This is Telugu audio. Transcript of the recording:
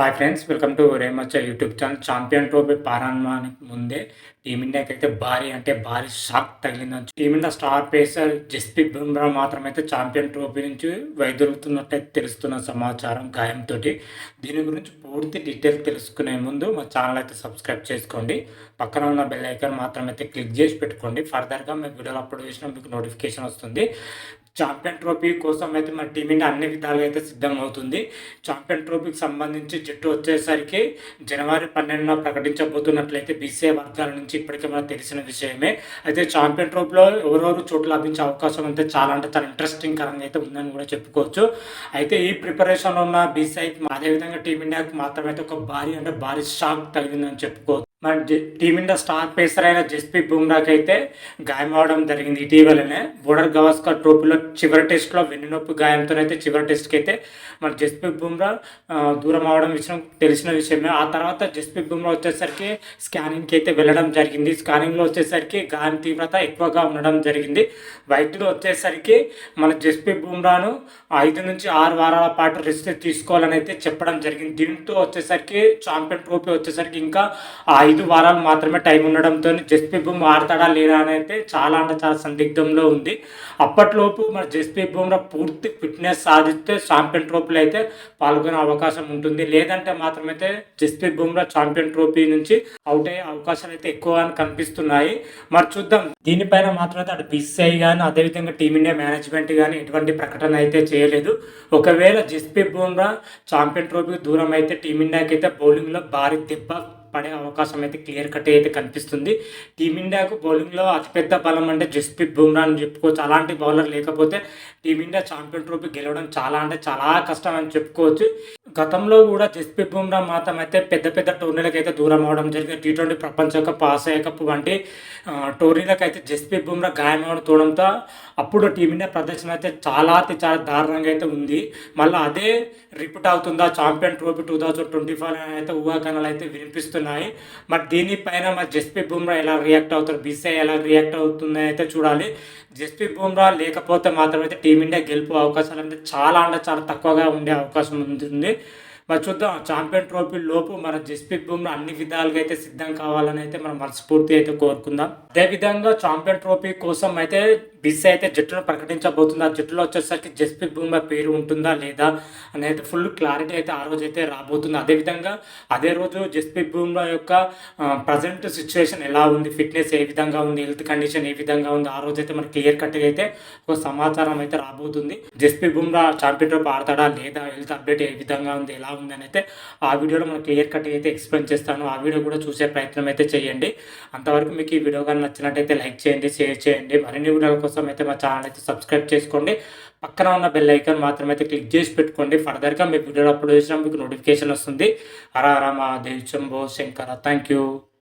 హాయ్ ఫ్రెండ్స్, వెల్కమ్ టు రేమచ్చ యూట్యూబ్ ఛానల్. ఛాంపియన్ ట్రోఫీ ప్రారంభానికి ముందే టీమిండియాకి అయితే భారీ షాక్ తగిలిందని team India star pacer Jasprit Bumrah మాత్రమైతే ఛాంపియన్ ట్రోఫీ నుంచి వైదొలుగుతున్నట్టయితే తెలుస్తున్న సమాచారం గాయంతో. దీని గురించి పూర్తి డీటెయిల్ తెలుసుకునే ముందు మా ఛానల్ అయితే సబ్స్క్రైబ్ చేసుకోండి. పక్కన ఉన్న బెల్ ఐకాన్ మాత్రమైతే క్లిక్ చేసి పెట్టుకోండి. ఫర్దర్గా మేము వీడియోలు అప్లోడ్ చేసినా మీకు నోటిఫికేషన్ వస్తుంది. ఛాంపియన్ ట్రోఫీ కోసం అయితే మన టీమిండియా అన్ని విధాలుగా అయితే సిద్ధమవుతుంది. ఛాంపియన్ ట్రోఫీకి సంబంధించి జట్టు వచ్చేసరికి జనవరి 12న ప్రకటించబోతున్నట్లయితే బీసీఐ వర్గాల నుంచి ఇప్పటికే మనకు తెలిసిన విషయమే. అయితే ఛాంపియన్ ట్రోఫీలో ఎవరెవరు చోటు లభించే అవకాశం అయితే చాలా ఇంట్రెస్టింగ్ కరంగా అయితే ఉందని కూడా చెప్పుకోవచ్చు. అయితే ఈ ప్రిపరేషన్లో ఉన్న బీసీఐకి అదేవిధంగా టీమిండియాకి మాత్రమైతే ఒక భారీ షాక్ తగిలిందని చెప్పుకోవచ్చు. మన టీమిండియా స్టార్ పేసర్ అయిన జస్ప్రీత్ బుమ్రాకి అయితే గాయం అవడం జరిగింది ఇటీవలనే. బోర్డర్ గవాస్కర్ ట్రోఫీలో చివరి టెస్ట్లో వెన్నునొప్పి గాయంతోనైతే చివరి టెస్ట్కి అయితే మన జస్ప్రీత్ బుమ్రా దూరం అవడం తెలిసిన విషయమే. ఆ తర్వాత జస్ప్రీత్ బుమ్రా వచ్చేసరికి స్కానింగ్కి అయితే వెళ్ళడం జరిగింది. స్కానింగ్లో వచ్చేసరికి గాయం తీవ్రత ఎక్కువగా ఉండడం జరిగింది. వైద్యులు వచ్చేసరికి మన జస్ప్రీత్ బుమ్రాను 5 నుంచి 6 వారాల పాటు రెస్ట్ తీసుకోవాలని అయితే చెప్పడం జరిగింది. దీంతో వచ్చేసరికి ఛాంపియన్ ట్రోఫీ వచ్చేసరికి ఇంకా 5 వారాలు మాత్రమే టైం ఉండడంతో జస్ప్రీత్ బుమ్రా ఆడతాడా లేదా అని అయితే చాలా సందిగ్ధంలో ఉంది. అప్పట్లోపు మన జస్ప్రీత్ బుమ్రా పూర్తి ఫిట్నెస్ సాధిస్తే ఛాంపియన్ ట్రోఫీలో అయితే పాల్గొనే అవకాశం ఉంటుంది. లేదంటే మాత్రమైతే జస్ప్రీత్ బుమ్రా ఛాంపియన్ ట్రోఫీ నుంచి అవుట్ అయ్యే అవకాశాలు అయితే ఎక్కువగా కనిపిస్తున్నాయి. మరి చూద్దాం. దీనిపైన మాత్రమైతే అటు బీసీఐ కానీ అదేవిధంగా టీమిండియా మేనేజ్మెంట్ కానీ ఎటువంటి ప్రకటన అయితే చేయలేదు. ఒకవేళ జస్ప్రీత్ బుమ్రా ఛాంపియన్ ట్రోఫీకి దూరం అయితే టీమిండియాకి అయితే బౌలింగ్లో భారీ దెబ్బ పడే అవకాశం అయితే క్లియర్ కట్ అయితే కనిపిస్తుంది. టీమిండియాకు బౌలింగ్లో అతిపెద్ద బలం అంటే జస్ప్రీత్ బుమ్రా అని చెప్పుకోవచ్చు. అలాంటి బౌలర్ లేకపోతే టీమిండియా ఛాంపియన్ ట్రోఫీ గెలవడం చాలా కష్టం అని చెప్పుకోవచ్చు. గతంలో కూడా జస్ప్రీత్ బుమ్రా మాత్రం అయితే పెద్ద టోర్నీలకు అయితే దూరం అవడం జరిగింది. T20 ప్రపంచ కప్, ఆసియా కప్ వంటి టోర్నీలకు అయితే జస్ప్రీత్ బుమ్రా గాయం అవడంతో అప్పుడు టీమిండియా ప్రదర్శన అయితే చాలా దారుణంగా అయితే ఉంది. మళ్ళీ అదే రిపీట్ అవుతుందా ఛాంపియన్ ట్రోఫీ 2025 అయితే ఊహాగానాలు అయితే వినిపిస్తున్నాయి. మరి దీనిపైన మరి జస్ప్రీత్ బుమ్రా ఎలా రియాక్ట్ అవుతారు, బీసీఐ ఎలా రియాక్ట్ అవుతుందని అయితే చూడాలి. జస్ప్రీత్ బుమ్రా లేకపోతే మాత్రం అయితే టీమిండియా గెలుపు అవకాశాలు అంటే చాలా తక్కువగా ఉండే అవకాశం ఉంటుంది. మరి చూద్దాం. ఛాంపియన్ ట్రోఫీ లోపు మన జస్ప్రీత్ బుమ్రా అన్ని విధాలుగా అయితే సిద్ధం కావాలని అయితే మనం మనస్ఫూర్తి అయితే కోరుకుందాం. అదేవిధంగా ఛాంపియన్ ట్రోఫీ కోసం అయితే బీసీఐ అయితే జట్టును ప్రకటించబోతుంది. ఆ జట్టులో వచ్చేసరికి జస్ప్రీత్ బుమ్రా పేరు ఉంటుందా లేదా అనేది ఫుల్ క్లారిటీ అయితే ఆ రోజు అయితే రాబోతుంది. అదేవిధంగా అదే రోజు జస్ప్రీత్ బుమ్రా యొక్క ప్రజెంట్ సిచ్యువేషన్ ఎలా ఉంది, ఫిట్నెస్ ఏ విధంగా ఉంది, హెల్త్ కండిషన్ ఏ విధంగా ఉంది, ఆ రోజు అయితే మనకి క్లియర్ కట్గా అయితే ఒక సమాచారం అయితే రాబోతుంది. జస్ప్రీత్ బుమ్రా ఛాంపియన్ ట్రోఫీ ఆడతాడా లేదా, హెల్త్ అప్డేట్ ఏ విధంగా ఉంది, ఎలా ఉంది అని అయితే ఆ వీడియోలో మనం క్లియర్ కట్గా అయితే ఎక్స్ప్లెయిన్ చేస్తాను. ఆ వీడియో కూడా చూసే ప్రయత్నం అయితే చేయండి. అంతవరకు మీకు ఈ వీడియో కానీ నచ్చినట్టయితే లైక్ చేయండి, షేర్ చేయండి. మరిన్ని వీడియోల కోసం అయితే మా ఛానల్ అయితే సబ్స్క్రైబ్ చేసుకోండి. పక్కన ఉన్న బెల్ ఐకాన్ మాత్రమైతే క్లిక్ చేసి పెట్టుకోండి. ఫర్దర్గా మీ వీడియోలో అప్లోడ్ చేసినా మీకు నోటిఫికేషన్ వస్తుంది. హర హర మహాదేవ్, శంభో శంకర. Thank you.